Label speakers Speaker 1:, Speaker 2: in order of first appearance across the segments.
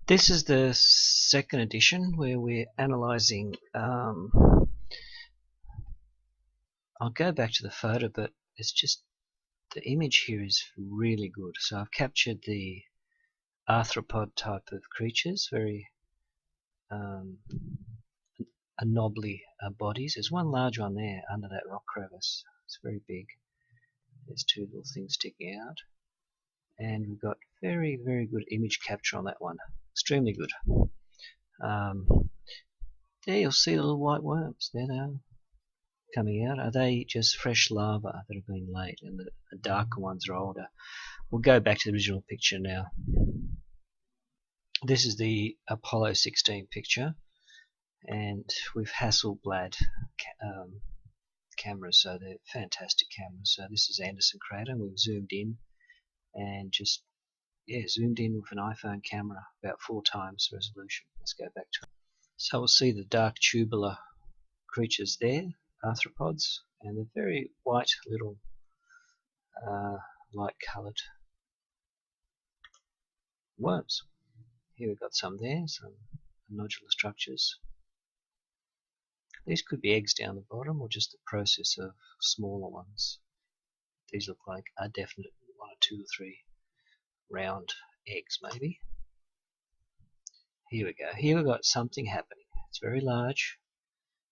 Speaker 1: This is the second edition where we're analysing. I'll go back to the photo, but it's just the image here is really good. So I've captured the arthropod type of creatures, very knobbly bodies. There's one large one there under that rock crevice. It's very big. There's two little things sticking out, and we've got very, very good image capture on that one. Extremely good. There you'll see the little white worms. There they are, coming out. Are they just fresh larvae that have been laid, and the darker ones are older? We'll go back to the original picture now. This is the Apollo 16 picture, and with Hasselblad cameras, so they're fantastic cameras. So this is Anderson crater, and we've zoomed in and just zoomed in with an iPhone camera about 4 times resolution. Let's go back to it. So we'll see the dark tubular creatures there, arthropods, and the very white little light coloured worms. Here we've got some there, some nodular structures. These could be eggs down the bottom, or just the process of smaller ones. These look like a definite 1 or 2 or 3 round eggs maybe. Here we go. Here we've got something happening. It's very large.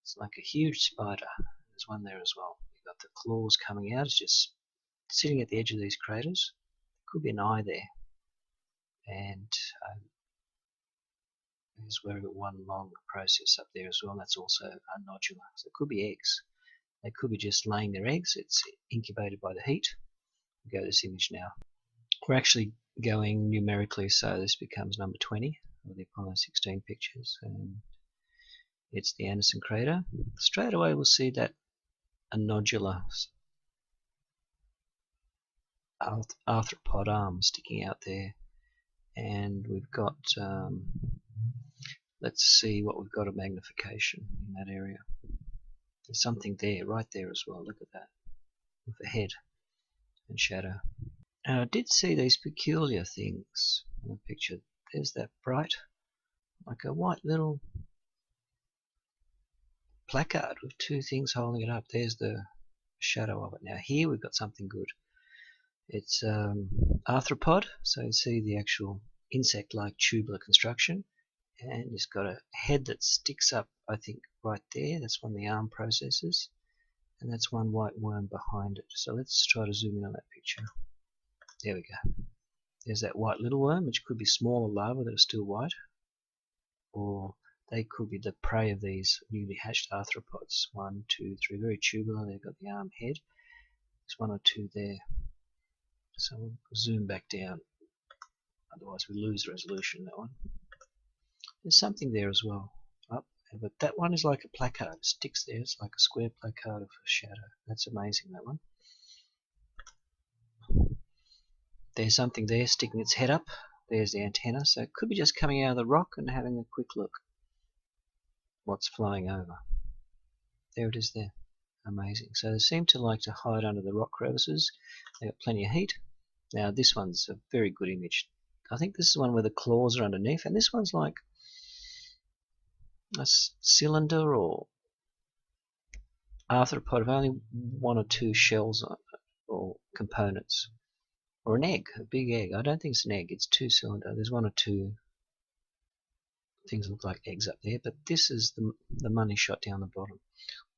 Speaker 1: It's like a huge spider. There's one there as well. You've got the claws coming out. It's just sitting at the edge of these craters. Could be an eye there. And there's one long process up there as well. That's also a nodular. So it could be eggs. They could be just laying their eggs. It's incubated by the heat. We'll go to this image now. We're actually going numerically, so this becomes number 20 of the Apollo 16 pictures, and it's the Anderson crater. Straight away we'll see that a nodular arthropod arm sticking out there, and we've got let's see what we've got of magnification in that area. There's something there, right there as well. Look at that, with a head and shadow. Now I did see these peculiar things in the picture. There's that bright, like a white little placard with 2 things holding it up. There's the shadow of it. Now here we've got something good. It's arthropod, so you see the actual insect-like tubular construction, and it's got a head that sticks up, I think, right there. That's one of the arm processes, and that's one white worm behind it. So let's try to zoom in on that picture. There we go. There's that white little worm, which could be smaller larvae that are still white, or they could be the prey of these newly hatched arthropods. 1, 2, 3, very tubular. They've got the arm head. There's 1 or 2 there. So we'll zoom back down, otherwise we lose resolution in that one. There's something there as well, but that one is like a placard. It sticks there. It's like a square placard of a shadow. That's amazing, that one. There's something there sticking its head up. There's the antenna, so it could be just coming out of the rock and having a quick look what's flying over. There it is there. Amazing. So they seem to like to hide under the rock crevices. They've got plenty of heat. Now this one's a very good image. I think this is one where the claws are underneath, and this one's like a cylinder or arthropod of only 1 or 2 shells on it, or components. Or an egg, a big egg. I don't think it's an egg, it's 2 cylinder. There's 1 or 2 things that look like eggs up there, but this is the money shot down the bottom.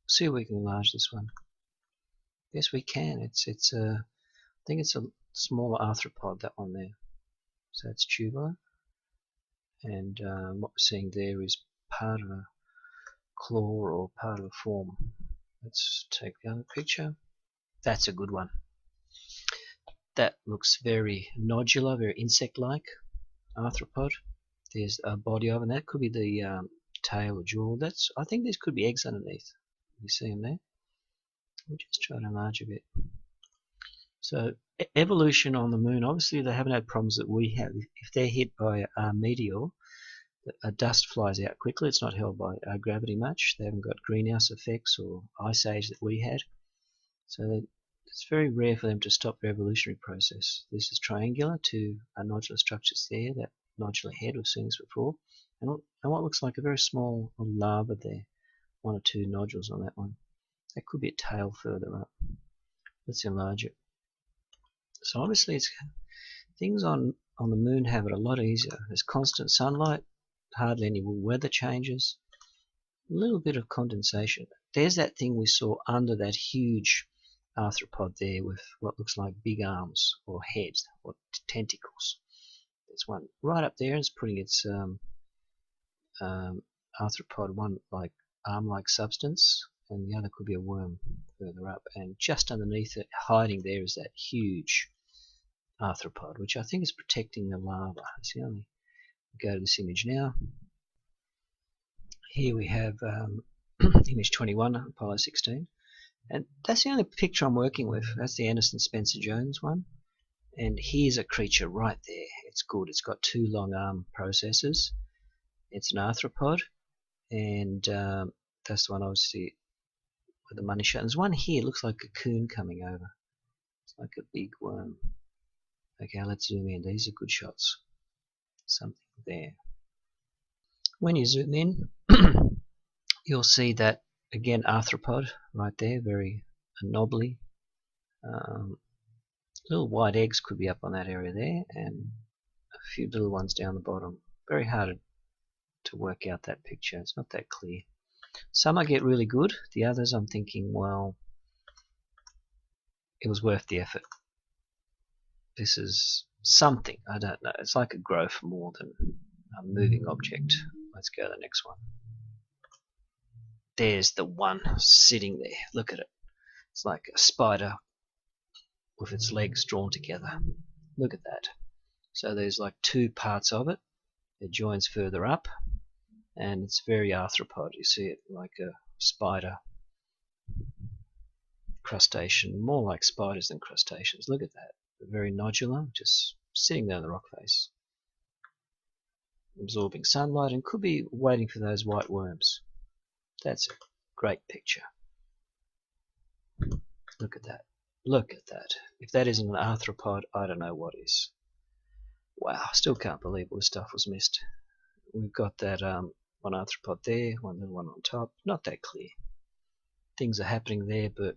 Speaker 1: See if we can enlarge this one. Yes, we can. I think it's a smaller arthropod, that one there. So it's tubular, and what we're seeing there is part of a claw or part of a form. Let's take the other picture. That's a good one. That looks very nodular, very insect-like arthropod. There's a body of it, and that could be the tail or jaw. I think these could be eggs underneath. You see them there? We'll just try to enlarge a bit. So evolution on the moon, obviously they haven't had problems that we have. If they're hit by a meteor, dust flies out quickly. It's not held by gravity much. They haven't got greenhouse effects or ice age that we had. So it's very rare for them to stop their evolutionary process. This is triangular, 2 nodular structures there that nodular head. We've seen this before. And what looks like a very small larva there. 1 or 2 nodules on that one. That could be a tail further up. Let's enlarge it. So obviously things on the moon have it a lot easier. There's constant sunlight, hardly any weather changes, a little bit of condensation. There's that thing we saw under that huge arthropod there with what looks like big arms or heads or tentacles. There's one right up there and it's putting its arthropod, one like arm-like substance, and the other could be a worm further up. And just underneath it, hiding there, is that huge arthropod, which I think is protecting the larva. See, let me go to this image now. Here we have image 21, Apollo 16, and that's the only picture I'm working with. That's the Anderson Spencer Jones one. And here's a creature right there. It's good. It's got 2 long arm processors. It's an arthropod, and that's the one obviously with the money shot. There's one here, looks like a cocoon coming over. It's like a big worm. Okay, let's zoom in. These are good shots. Something there. When you zoom in, you'll see that again arthropod right there, very knobbly. Little white eggs could be up on that area there, and a few little ones down the bottom. Very hard to work out that picture. It's not that clear. Some I get really good. The others I'm thinking, well, it was worth the effort. This is something, I don't know. It's like a growth more than a moving object. Let's go to the next one. There's the one sitting there. Look at it. It's like a spider with its legs drawn together. Look at that. So there's like 2 parts of it. It joins further up, and it's very arthropod. You see it like a spider crustacean, more like spiders than crustaceans. Look at that. Very nodular, just sitting there on the rock face, absorbing sunlight, and could be waiting for those white worms. That's a great picture. Look at that. Look at that. If that isn't an arthropod, I don't know what is. Wow, I still can't believe all this stuff was missed. We've got that one arthropod there, one little one on top. Not that clear. Things are happening there, but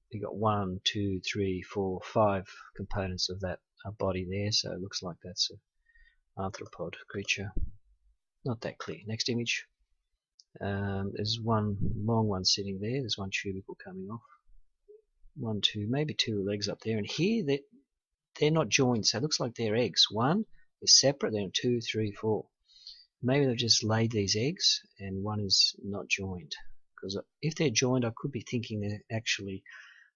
Speaker 1: you got 1, 2, 3, 4, 5 components of that body there, so it looks like that's an arthropod creature. Not that clear. Next image. There's one long one sitting there. There's one tubercle coming off. 1, 2, maybe 2 legs up there, and here they're not joined, so it looks like they're eggs. One is separate, then 2, 3, 4. Maybe they've just laid these eggs, and one is not joined. Because if they're joined, I could be thinking they're actually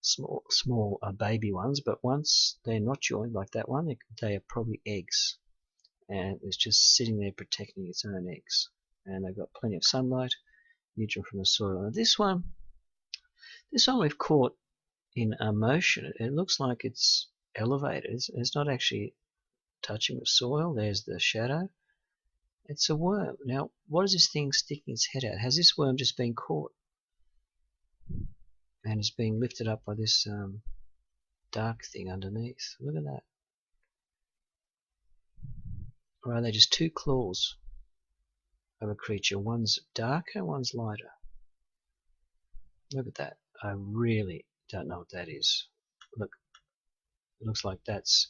Speaker 1: small baby ones, but once they're not joined like that one, they are probably eggs, and it's just sitting there protecting its own eggs, and they've got plenty of sunlight, nutrient from the soil. And this one we've caught in motion. It looks like it's elevated. It's not actually touching the soil. There's the shadow. It's a worm. Now, what is this thing sticking its head out? Has this worm just been caught and it's being lifted up by this dark thing underneath? Look at that. Or are they just 2 claws of a creature? One's darker, one's lighter. Look at that. I really don't know what that is. Look, it looks like that's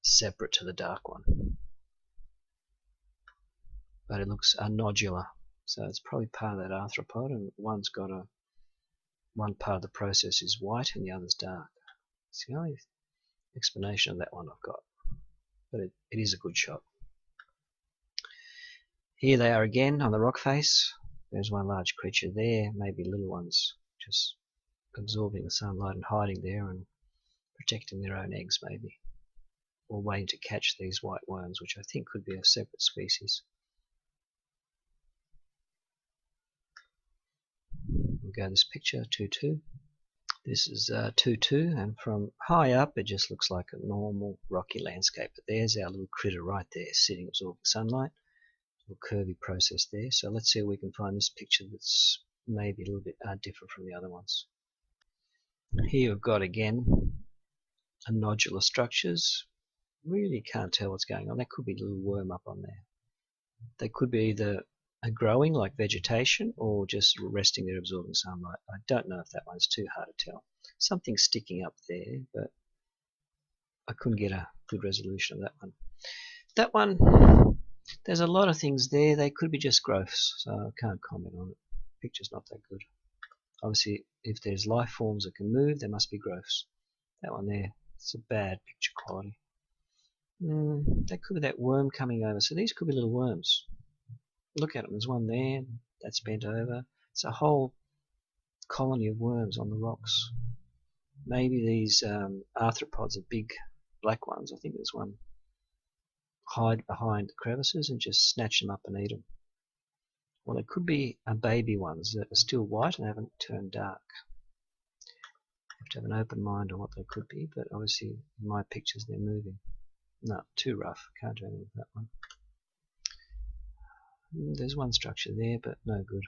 Speaker 1: separate to the dark one, but it looks nodular, so it's probably part of that arthropod, and one's got one part of the process is white and the other's dark. It's the only explanation of that one I've got, but it is a good shot. Here they are again on the rock face. There's one large creature there, maybe little ones just absorbing the sunlight and hiding there and protecting their own eggs maybe, or waiting to catch these white worms, which I think could be a separate species. We'll go to this picture, 2-2. This is 2-2, and from high up it just looks like a normal rocky landscape, but there's our little critter right there sitting absorbing sunlight. Little curvy process there. So let's see if we can find this picture that's maybe a little bit different from the other ones. Here we've got again a nodular structures, Really can't tell what's going on. That could be a little worm up on there. They could be either growing like vegetation or just resting there absorbing sunlight. I don't know if that one's too hard to tell. Something sticking up there, but I couldn't get a good resolution of that one. That one, there's a lot of things there. They could be just growths, so I can't comment on it. Picture's not that good. Obviously, if there's life forms that can move, there must be growths. That one there, it's a bad picture quality. That could be that worm coming over. So these could be little worms. Look at them. There's one there that's bent over. It's a whole colony of worms on the rocks. Maybe these arthropods are big black ones. I think there's one hide behind the crevices and just snatch them up and eat them. Well, they could be baby ones that are still white and haven't turned dark. You have to have an open mind on what they could be, but obviously in my pictures they're moving. No, too rough. Can't do anything with that one. There's one structure there, but no good.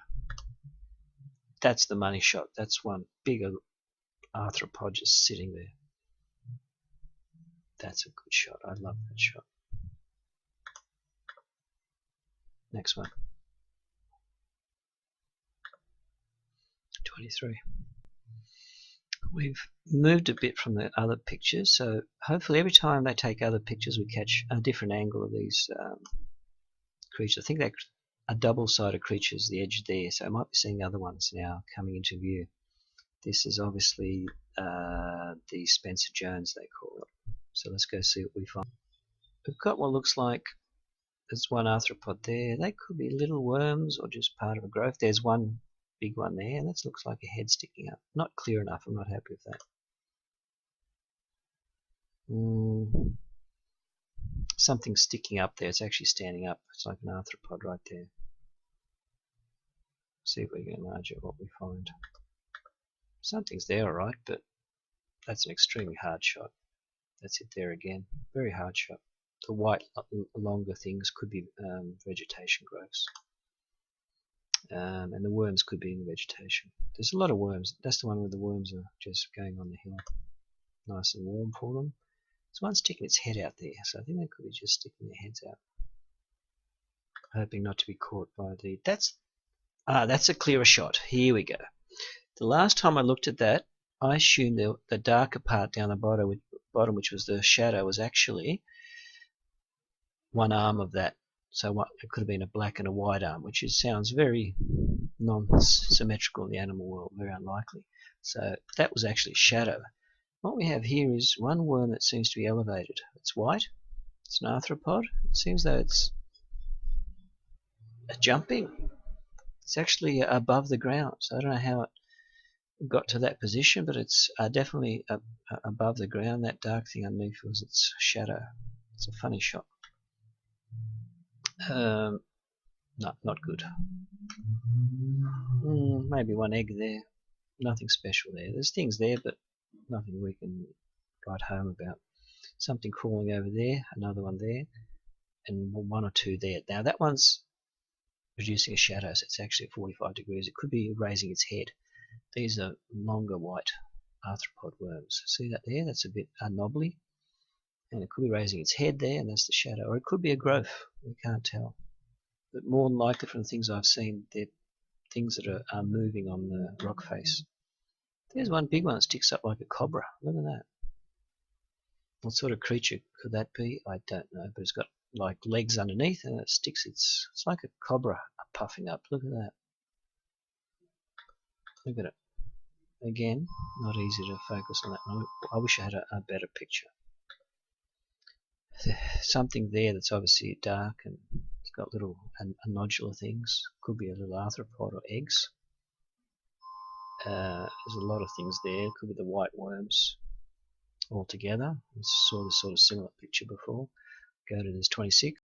Speaker 1: That's the money shot. That's one bigger arthropod just sitting there. That's a good shot. I love that shot. Next one. 23. We've moved a bit from the other pictures, so hopefully every time they take other pictures we catch a different angle of these creatures. I think they're a double-sided creatures, the edge there, so I might be seeing other ones now coming into view. This is obviously the Spencer Jones, they call it. So let's go see what we find. We've got what looks like there's one arthropod there. They could be little worms or just part of a growth. There's one big one there, and that looks like a head sticking up. Not clear enough. I'm not happy with that. Something sticking up there. It's actually standing up. It's like an arthropod right there. See if we can enlarge it, what we find. Something's there, alright, but that's an extremely hard shot. That's it there again. Very hard shot. The white, longer things could be vegetation growths. And the worms could be in the vegetation. There's a lot of worms. That's the one where the worms are just going on the hill. Nice and warm for them. There's one sticking its head out there, so I think they could be just sticking their heads out. Hoping not to be caught by the... That's a clearer shot. Here we go. The last time I looked at that, I assumed the darker part down the bottom, which was the shadow, was actually one arm of that. So it could have been a black and a white arm, which sounds very non-symmetrical in the animal world, very unlikely. So that was actually a shadow. What we have here is one worm that seems to be elevated. It's white. It's an arthropod. It seems though it's jumping. It's actually above the ground. So I don't know how it got to that position, but it's definitely above the ground. That dark thing underneath was its shadow. It's a funny shot. No, not good. Maybe one egg there. Nothing special there. There's things there, but nothing we can write home about. Something crawling over there, another one there, and one or two there. Now that one's producing a shadow, so it's actually at 45 degrees. It could be raising its head. These are longer white arthropod worms. See that there? That's a bit knobbly. And it could be raising its head there, and that's the shadow. Or it could be a growth. We can't tell. But more than likely from the things I've seen, they're things that are moving on the rock face. There's one big one that sticks up like a cobra. Look at that. What sort of creature could that be? I don't know, but it's got like legs underneath and it sticks it's like a cobra puffing up. Look at that. Look at it. Again, not easy to focus on that. I wish I had a better picture. Something there that's obviously dark and it's got little nodular things. Could be a little arthropod or eggs. There's a lot of things there. Could be the white worms all together. We saw this sort of similar picture before. Go to this 26.